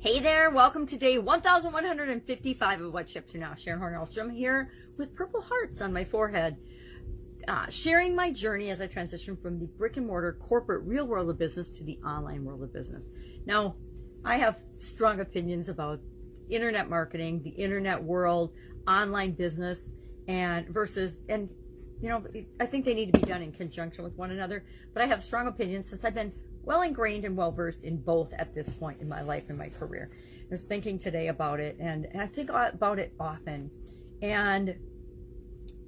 Hey there, welcome to day 1155 of What Shipped You Now. Sharon Horne-Ellstrom here with purple hearts on my forehead, sharing my journey as I transition from the brick and mortar corporate real world of business to the online world of business. Now, I have strong opinions about internet marketing, the internet world, online business, and I think they need to be done in conjunction with one another, but I have strong opinions since I've been well ingrained and well versed in both at this point in my life and my career. I was thinking today about it, and I think about it often. And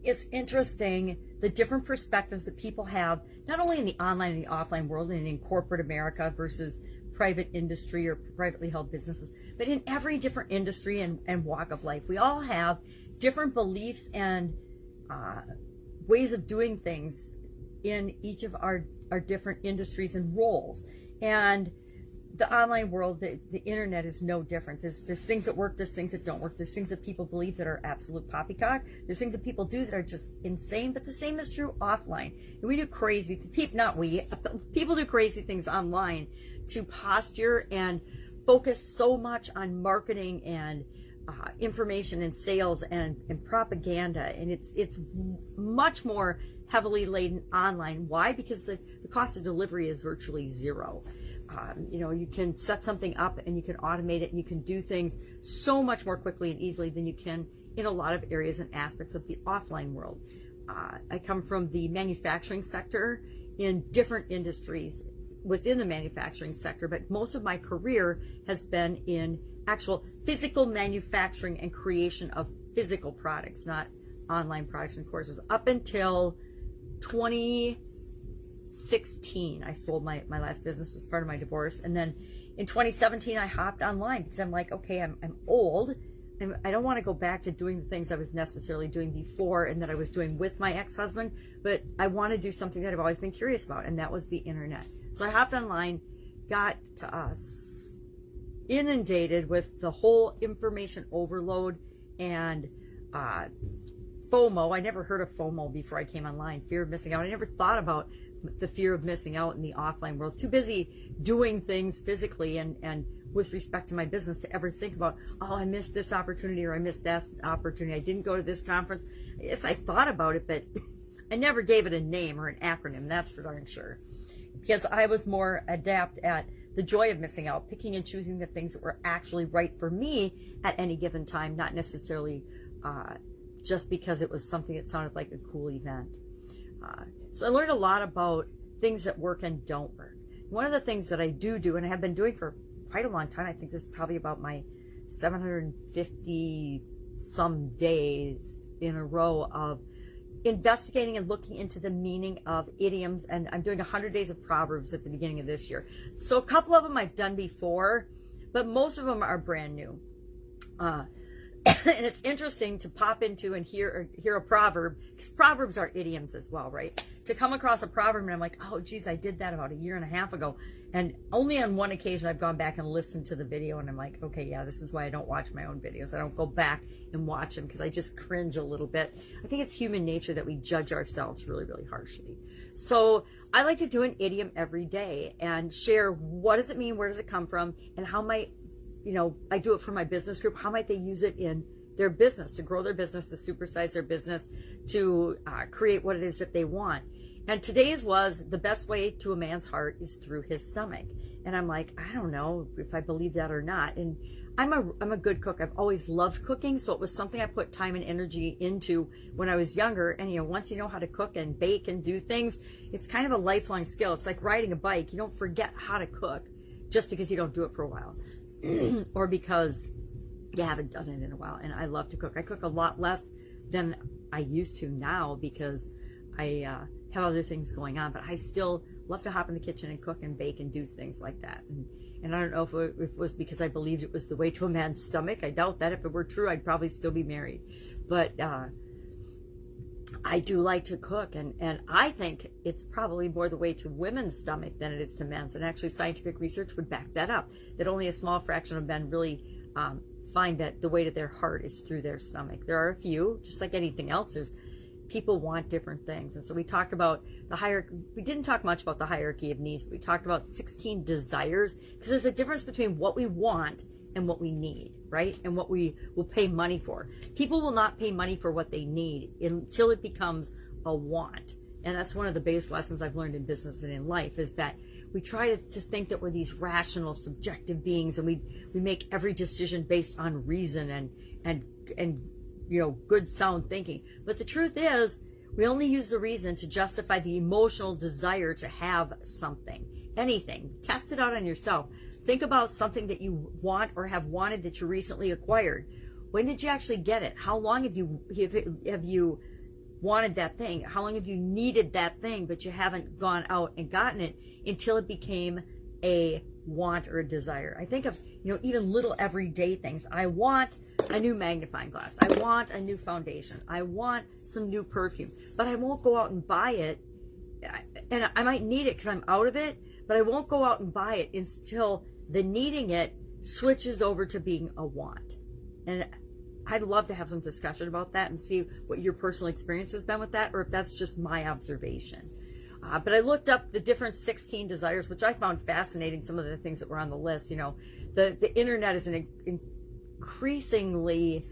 it's interesting the different perspectives that people have, not only in the online and the offline world and in corporate America versus private industry or privately held businesses, but in every different industry and walk of life. We all have different beliefs and ways of doing things in each of our different industries and roles. And the online world, the internet is no different. There's things that work, there's things that don't work, there's things that people believe that are absolute poppycock, there's things that people do that are just insane, but the same is true offline. And we do crazy, people do crazy things online to posture and focus so much on marketing and information and sales and propaganda, and it's much more heavily laden online. Why? Because the cost of delivery is virtually zero. You can set something up and you can automate it and you can do things so much more quickly and easily than you can in a lot of areas and aspects of the offline world. I come from the manufacturing sector in different industries within the manufacturing sector, but most of my career has been in actual physical manufacturing and creation of physical products, not online products and courses. Up until 2016, I sold my last business as part of my divorce. And then in 2017, I hopped online because I'm like, okay, I'm old. And I don't want to go back to doing the things I was necessarily doing before and that I was doing with my ex-husband, but I want to do something that I've always been curious about, and that was the internet. So I hopped online, got to us inundated with the whole information overload and FOMO. I never heard of FOMO before I came online, fear of missing out. I never thought about the fear of missing out in the offline world. Too busy doing things physically and with respect to my business to ever think about, oh, I missed this opportunity or I missed that opportunity. I didn't go to this conference. Yes, I thought about it, but I never gave it a name or an acronym, that's for darn sure. Because I was more adept at the joy of missing out, picking and choosing the things that were actually right for me at any given time, not necessarily just because it was something that sounded like a cool event. So I learned a lot about things that work and don't work. One of the things that I do, and I have been doing for quite a long time, I think this is probably about my 750 some days in a row of investigating and looking into the meaning of idioms, and I'm doing 100 days of Proverbs at the beginning of this year. So a couple of them I've done before, but most of them are brand new. And it's interesting to pop into and hear a proverb, because proverbs are idioms as well, right? To come across a proverb and I'm like, oh geez, I did that about a year and a half ago. And only on one occasion I've gone back and listened to the video and I'm like, okay, yeah, this is why I don't watch my own videos. I don't go back and watch them because I just cringe a little bit. I think it's human nature that we judge ourselves really, really harshly. So I like to do an idiom every day and share, what does it mean, where does it come from, and how might, I do it for my business group, how might they use it in their business, to grow their business, to supersize their business, to create what it is that they want. And today's was, the best way to a man's heart is through his stomach. And I'm like, I don't know if I believe that or not. And I'm a good cook. I've always loved cooking, so it was something I put time and energy into when I was younger. And once you know how to cook and bake and do things, it's kind of a lifelong skill. It's like riding a bike. You don't forget how to cook just because you don't do it for a while or because you haven't done it in a while. And I love to cook. I cook a lot less than I used to now because I have other things going on, but I still love to hop in the kitchen and cook and bake and do things like that. And I don't know if it was because I believed it was the way to a man's stomach. I doubt that. If it were true, I'd probably still be married. But I do like to cook, and I think it's probably more the way to women's stomach than it is to men's. And actually scientific research would back that up, that only a small fraction of men really find that the way to their heart is through their stomach. There are a few, just like anything else. There's people want different things. And so we talked about the hierarchy. We didn't talk much about the hierarchy of needs, but we talked about 16 desires, because there's a difference between what we want and what we need, right? And what we will pay money for. People will not pay money for what they need until it becomes a want. And that's one of the biggest lessons I've learned in business and in life, is that we try to think that we're these rational, subjective beings, and we make every decision based on reason and good sound thinking. But the truth is, we only use the reason to justify the emotional desire to have something, anything. Test it out on yourself. Think about something that you want or have wanted that you recently acquired. When did you actually get it? How long have you wanted that thing? How long have you needed that thing, but you haven't gone out and gotten it until it became a want or a desire? I think of, even little everyday things. I want a new magnifying glass. I want a new foundation. I want some new perfume, but I won't go out and buy it. And I might need it because I'm out of it, but I won't go out and buy it until the needing it switches over to being a want. And I'd love to have some discussion about that and see what your personal experience has been with that, or if that's just my observation. But I looked up the different 16 desires, which I found fascinating, some of the things that were on the list. The internet is an increasingly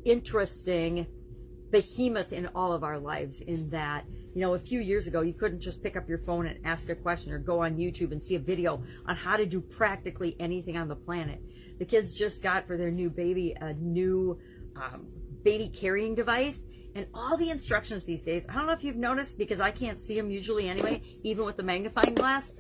interesting behemoth in all of our lives, in that, a few years ago, you couldn't just pick up your phone and ask a question or go on YouTube and see a video on how to do practically anything on the planet. The kids just got for their new baby a new baby carrying device, and all the instructions these days, I don't know if you've noticed, because I can't see them usually anyway, even with the magnifying glass.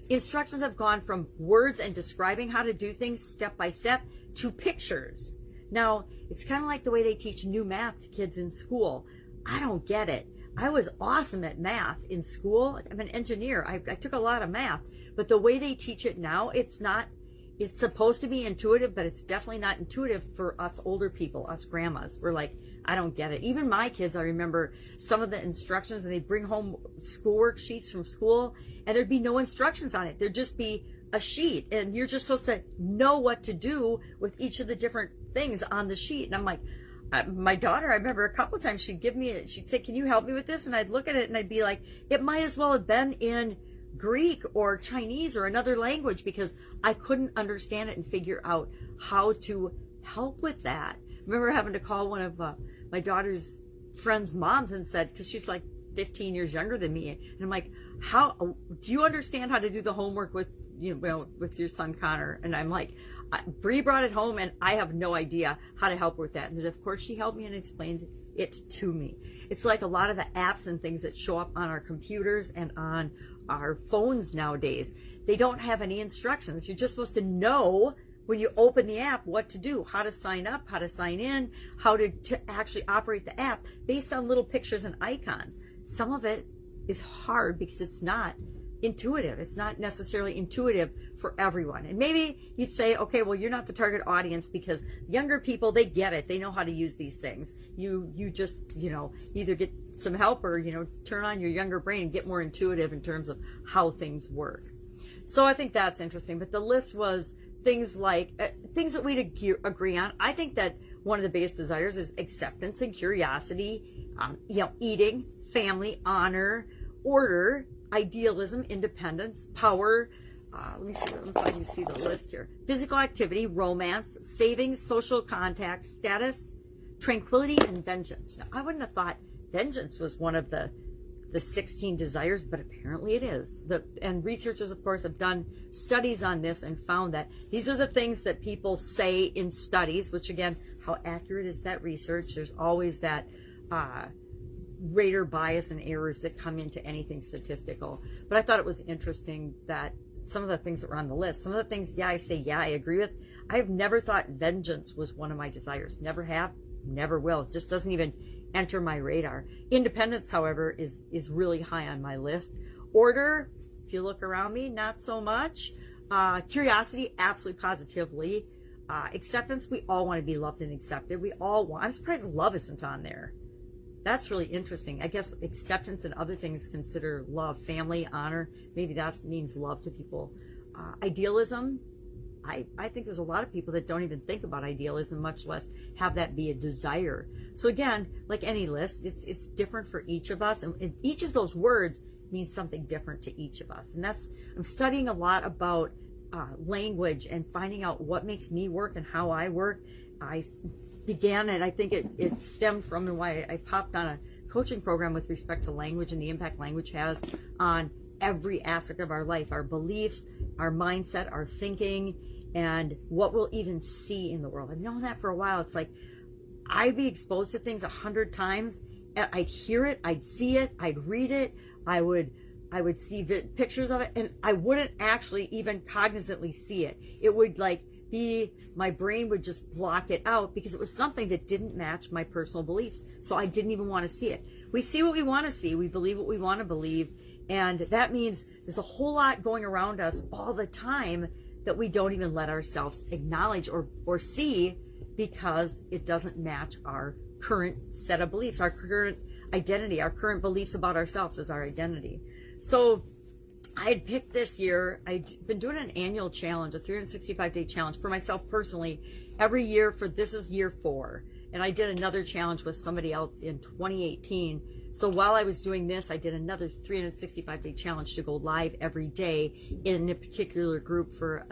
Instructions have gone from words and describing how to do things step by step to pictures. Now, it's kind of like the way they teach new math to kids in school. I don't get it. I was awesome at math in school. I'm an engineer. I took a lot of math, but the way they teach it now, it's supposed to be intuitive, but it's definitely not intuitive for us older people, us grandmas. We're like, I don't get it. Even my kids, I remember some of the instructions, and they bring home schoolwork sheets from school, and there'd be no instructions on it. There'd just be a sheet, and you're just supposed to know what to do with each of the different things on the sheet. And I'm like, my daughter, I remember a couple of times she'd say, can you help me with this? And I'd look at it and I'd be like, it might as well have been in Greek or Chinese or another language, because I couldn't understand it and figure out how to help with that. I remember having to call one of my daughter's friends' moms and said, because she's like 15 years younger than me, and I'm like, how do you understand how to do the homework with with your son Connor? And I'm like, Bree brought it home and I have no idea how to help her with that. And of course she helped me and explained it to me. It's like a lot of the apps and things that show up on our computers and on our phones nowadays, they don't have any instructions. You're just supposed to know when you open the app what to do, how to sign up, how to sign in, how to actually operate the app based on little pictures and icons. Some of it is hard because it's not intuitive. It's not necessarily intuitive for everyone. And maybe you'd say, okay, well, you're not the target audience, because younger people, they get it. They know how to use these things. You just, either get some help or, turn on your younger brain and get more intuitive in terms of how things work. So I think that's interesting. But the list was things like, things that we'd agree on. I think that one of the biggest desires is acceptance and curiosity, eating, family, honor, order, idealism, independence, power. Let me see if I can see the list here. Physical activity, romance, savings, social contact, status, tranquility, and vengeance. Now, I wouldn't have thought vengeance was one of the 16 desires, but apparently it is. And researchers, of course, have done studies on this and found that these are the things that people say in studies, which again, how accurate is that research? There's always that rater bias and errors that come into anything statistical. But I thought it was interesting that some of the things that were on the list, some of the things, I agree with. I have never thought vengeance was one of my desires. Never have, never will. It just doesn't even enter my radar. Independence, however, is really high on my list. Order, if you look around me, not so much. Curiosity, absolutely positively. Acceptance, we all want to be loved and accepted. We all want. I'm surprised love isn't on there. That's really interesting. I guess acceptance and other things consider love. Family, honor, maybe that means love to people. Idealism, I think there's a lot of people that don't even think about idealism, much less have that be a desire. So again, like any list, it's different for each of us, and each of those words means something different to each of us. And I'm studying a lot about language and finding out what makes me work and how I work. I began, and I think it stemmed from and why I popped on a coaching program with respect to language and the impact language has on every aspect of our life, our beliefs, our mindset, our thinking, and what we'll even see in the world. I've known that for a while. It's like I'd be exposed to things 100 times, and I'd hear it, I'd see it, I'd read it, I would see pictures of it, and I wouldn't actually even cognizantly see it. It would like be, my brain would just block it out because it was something that didn't match my personal beliefs. So I didn't even want to see it. We see what we want to see. We believe what we want to believe. And that means there's a whole lot going around us all the time that we don't even let ourselves acknowledge or see because it doesn't match our current set of beliefs, our current identity, our current beliefs about ourselves as our identity. So I had picked this year, I'd been doing an annual challenge, a 365-day challenge for myself personally every year this is year 4. And I did another challenge with somebody else in 2018. So while I was doing this, I did another 365-day challenge to go live every day in a particular group for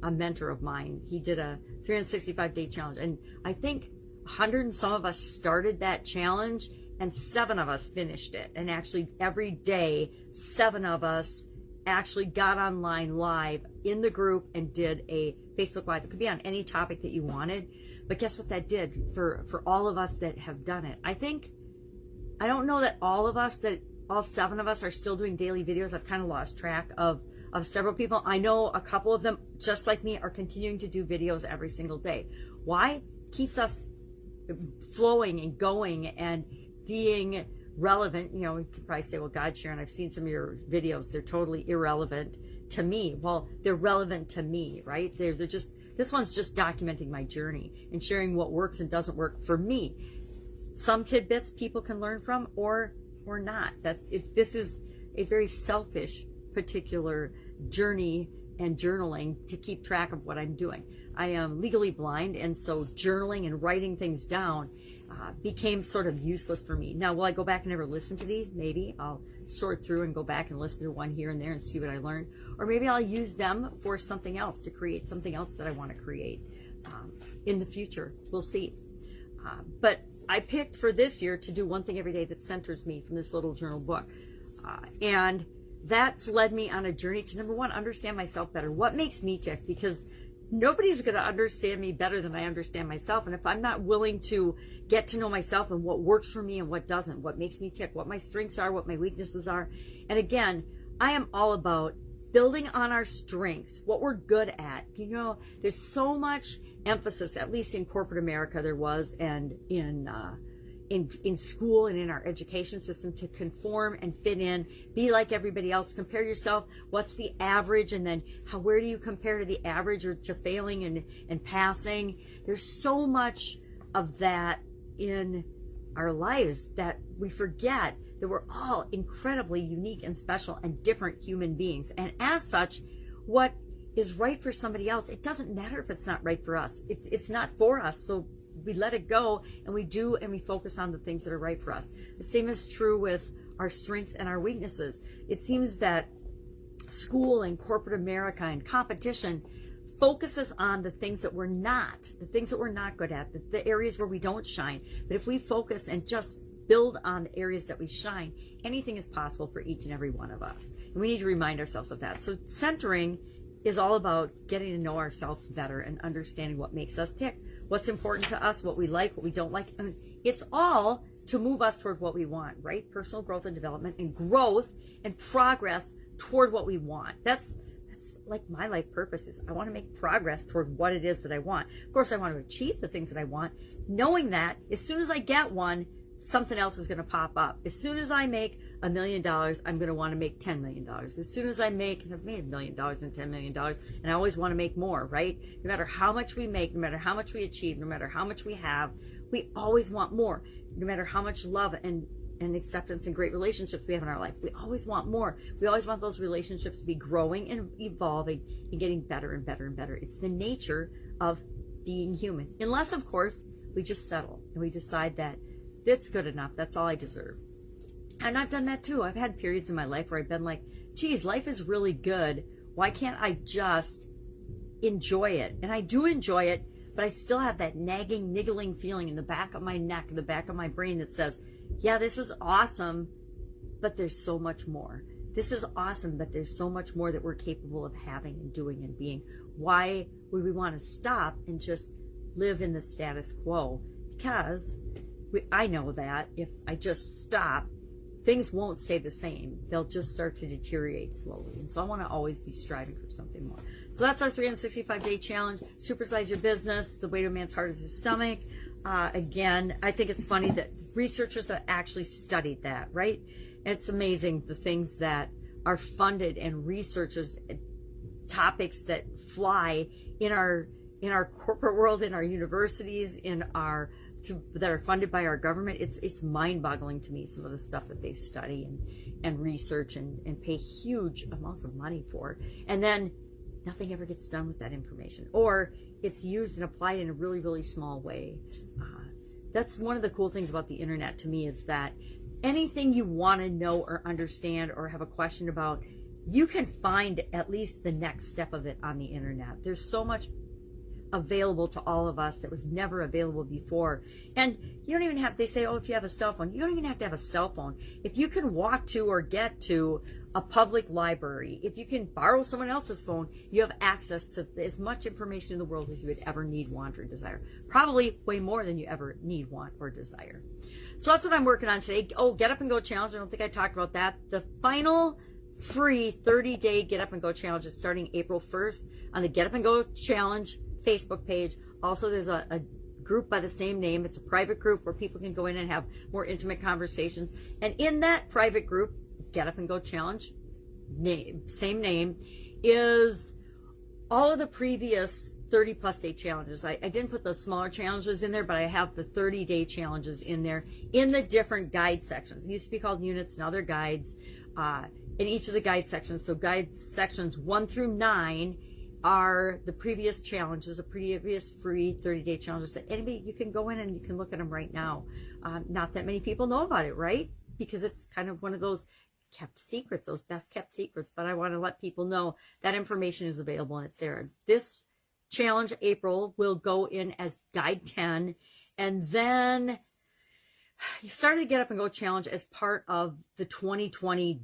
a mentor of mine. He did a 365-day challenge. And I think 100 and some of us started that challenge, and 7 of us finished it. And actually every day, 7 of us actually got online live in the group and did a Facebook Live. It could be on any topic that you wanted. But guess what that did for all of us that have done it? I don't know that all 7 of us are still doing daily videos. I've kind of lost track of several people. I know a couple of them, just like me, are continuing to do videos every single day. Why? Keeps us flowing and going and being relevant. You know, you could probably say, well, God, Sharon, I've seen some of your videos. They're totally irrelevant to me. Well, they're relevant to me, right? They're just, this one's just documenting my journey and sharing what works and doesn't work for me. Some tidbits people can learn from or not. This is a very selfish particular journey and journaling to keep track of what I'm doing. I am legally blind, and so journaling and writing things down became sort of useless for me. Now, will I go back and ever listen to these? Maybe. I'll sort through and go back and listen to one here and there and see what I learned. Or maybe I'll use them for something else, to create something else that I want to create in the future. We'll see. But I picked for this year to do one thing every day that centers me from this little journal book. And that's led me on a journey to, number one, understand myself better. What makes me tick? Because nobody's going to understand me better than I understand myself. And if I'm not willing to get to know myself and what works for me and what doesn't, what makes me tick, what my strengths are, what my weaknesses are. And again, I am all about building on our strengths, what we're good at. You know, there's so much emphasis, at least in corporate America there was, and in school and in our education system, to conform and fit in, be like everybody else, compare yourself, what's the average, and then where do you compare to the average or to failing and passing. There's so much of that in our lives that we forget that we're all incredibly unique and special and different human beings. And as such, what is right for somebody else, it doesn't matter if it's not right for us. It's not for us. So we let it go, and we focus on the things that are right for us. The same is true with our strengths and our weaknesses. It seems that school and corporate America and competition focuses on the things that we're not good at, the areas where we don't shine. But if we focus and just build on the areas that we shine, anything is possible for each and every one of us. And we need to remind ourselves of that. So centering is all about getting to know ourselves better and understanding what makes us tick, what's important to us, what we like, what we don't like. I mean, it's all to move us toward what we want, right? Personal growth and development, and growth and progress toward what we want. That's like my life purpose is I want to make progress toward what it is that I want. Of course, I want to achieve the things that I want, knowing that as soon as I get one, something else is going to pop up. As soon as I make $1 million, I'm going to want to make $10 million. As soon as I've made $1 million and $10 million, and I always want to make more, right? No matter how much we make, no matter how much we achieve, no matter how much we have, we always want more. No matter how much love and and acceptance and great relationships we have in our life. We always want more. We always want those relationships to be growing and evolving and getting better and better and better. It's the nature of being human. Unless, of course, we just settle and we decide that that's good enough. That's all I deserve. And I've done that too. I've had periods in my life where I've been like, geez, life is really good. Why can't I just enjoy it? And I do enjoy it, but I still have that nagging, niggling feeling in the back of my neck, in the back of my brain that says, yeah, this is awesome, but there's so much more. This is awesome, but there's so much more that we're capable of having and doing and being. Why would we want to stop and just live in the status quo? Because I know that if I just stop, things won't stay the same. They'll just start to deteriorate slowly. And so I want to always be striving for something more. So that's our 365-day challenge. Supersize your business. The weight of a man's heart is his stomach. Again, I think it's funny that researchers have actually studied that, right? It's amazing the things that are funded and researchers, topics that fly in our corporate world, in our universities, that are funded by our government. It's mind-boggling to me, some of the stuff that they study and research and pay huge amounts of money for. And then nothing ever gets done with that information, or it's used and applied in a really, really small way. That's one of the cool things about the internet to me, is that anything you want to know or understand or have a question about, you can find at least the next step of it on the internet. There's so much available to all of us that was never available before. And you don't even have, they say, oh, if you have a cell phone, you don't even have to have a cell phone. If you can walk to or get to a public library, if you can borrow someone else's phone, you have access to as much information in the world as you would ever need, want, or desire. Probably way more than you ever need, want, or desire. So that's what I'm working on today. Oh, Get Up and Go Challenge. I don't think I talked about that. The final free 30-day Get Up and Go Challenge is starting April 1st on the Get Up and Go Challenge Facebook page. Also, there's a group by the same name. It's a private group where people can go in and have more intimate conversations. And in that private group, Get Up and Go Challenge, same name, is all of the previous 30+ day challenges. I didn't put the smaller challenges in there, but I have the 30-day challenges in there in the different guide sections. It used to be called units, now they're guides. In each of the guide sections, so guide sections 1 through 9 are the previous challenges, the previous free 30-day challenges that anybody, you can go in and you can look at them right now. Not that many people know about it, right? Because it's kind of one of those kept secrets, those best kept secrets, but I want to let people know that information is available and it's there. This challenge, April, will go in as guide 10, and then you started the Get Up and Go Challenge as part of the 2020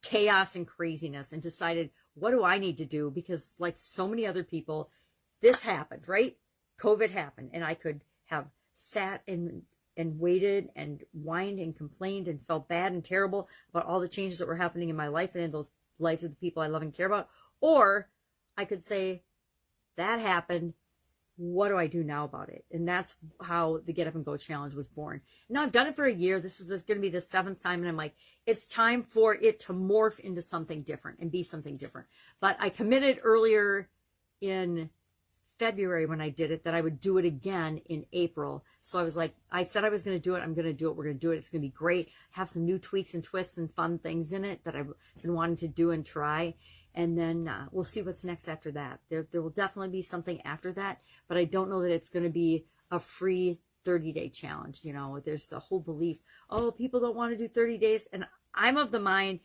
chaos and craziness, and decided, what do I need to do? Because like so many other people, this happened, right? COVID happened, and I could have sat and waited and whined and complained and felt bad and terrible about all the changes that were happening in my life and in those lives of the people I love and care about. Or I could say, that happened. What do I do now about it? And that's how the Get Up and Go Challenge was born. Now I've done it for a year. This is going to be the 7th time. And I'm like, it's time for it to morph into something different and be something different. But I committed earlier in February when I did it that I would do it again in April. So I was like, I said I was going to do it. I'm going to do it. We're going to do it. It's going to be great. Have some new tweaks and twists and fun things in it that I've been wanting to do and try. And then we'll see what's next after that. There will definitely be something after that, but I don't know that it's going to be a free 30-day challenge. You know, there's the whole belief, oh, people don't want to do 30 days. And I'm of the mind,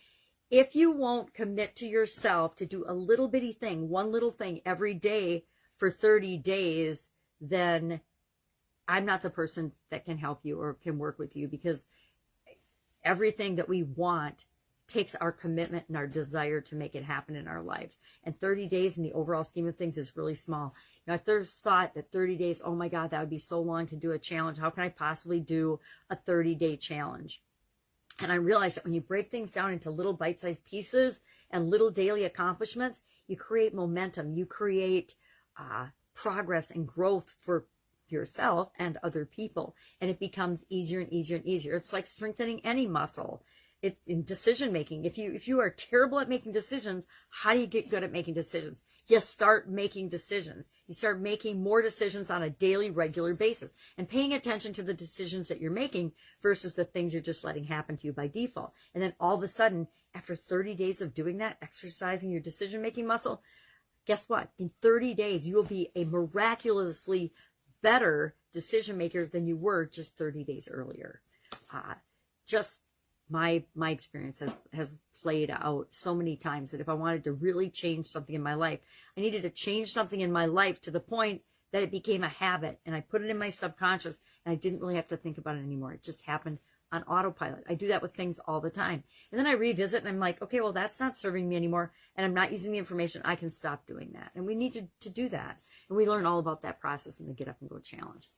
if you won't commit to yourself to do a little bitty thing, one little thing every day for 30 days, then I'm not the person that can help you or can work with you, because everything that we want takes our commitment and our desire to make it happen in our lives. And 30 days in the overall scheme of things is really small. You know, I first thought that 30 days, oh my God, that would be so long to do a challenge. How can I possibly do a 30-day challenge? And I realized that when you break things down into little bite-sized pieces and little daily accomplishments, you create momentum, you create progress and growth for yourself and other people. And it becomes easier and easier and easier. It's like strengthening any muscle. It's in decision making. If you are terrible at making decisions, how do you get good at making decisions? you start making decisions. You start making more decisions on a daily, regular basis and paying attention to the decisions that you're making versus the things you're just letting happen to you by default. And then all of a sudden, after 30 days of doing that, exercising your decision-making muscle, guess what? In 30 days, you will be a miraculously better decision maker than you were just 30 days earlier. Just my experience has played out so many times that if I wanted to really change something in my life, I needed to change something in my life to the point that it became a habit, and I put it in my subconscious, and I didn't really have to think about it anymore. It just happened on autopilot. I do that with things all the time. And then I revisit and I'm like, okay, well, that's not serving me anymore, and I'm not using the information. I can stop doing that. And we need to do that. And we learn all about that process in the Get Up and Go Challenge.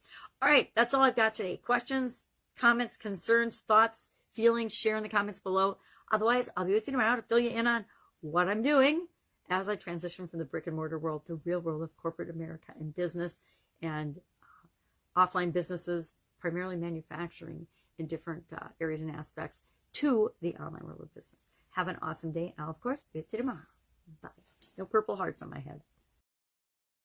All right, that's all I've got today. Questions, comments, concerns, thoughts, feelings, share in the comments below. Otherwise, I'll be with you tomorrow to fill you in on what I'm doing as I transition from the brick and mortar world to the real world of corporate America and business and offline businesses, primarily manufacturing in different areas and aspects, to the online world of business. Have an awesome day. I'll, of course, be with you tomorrow. Bye. No purple hearts on my head.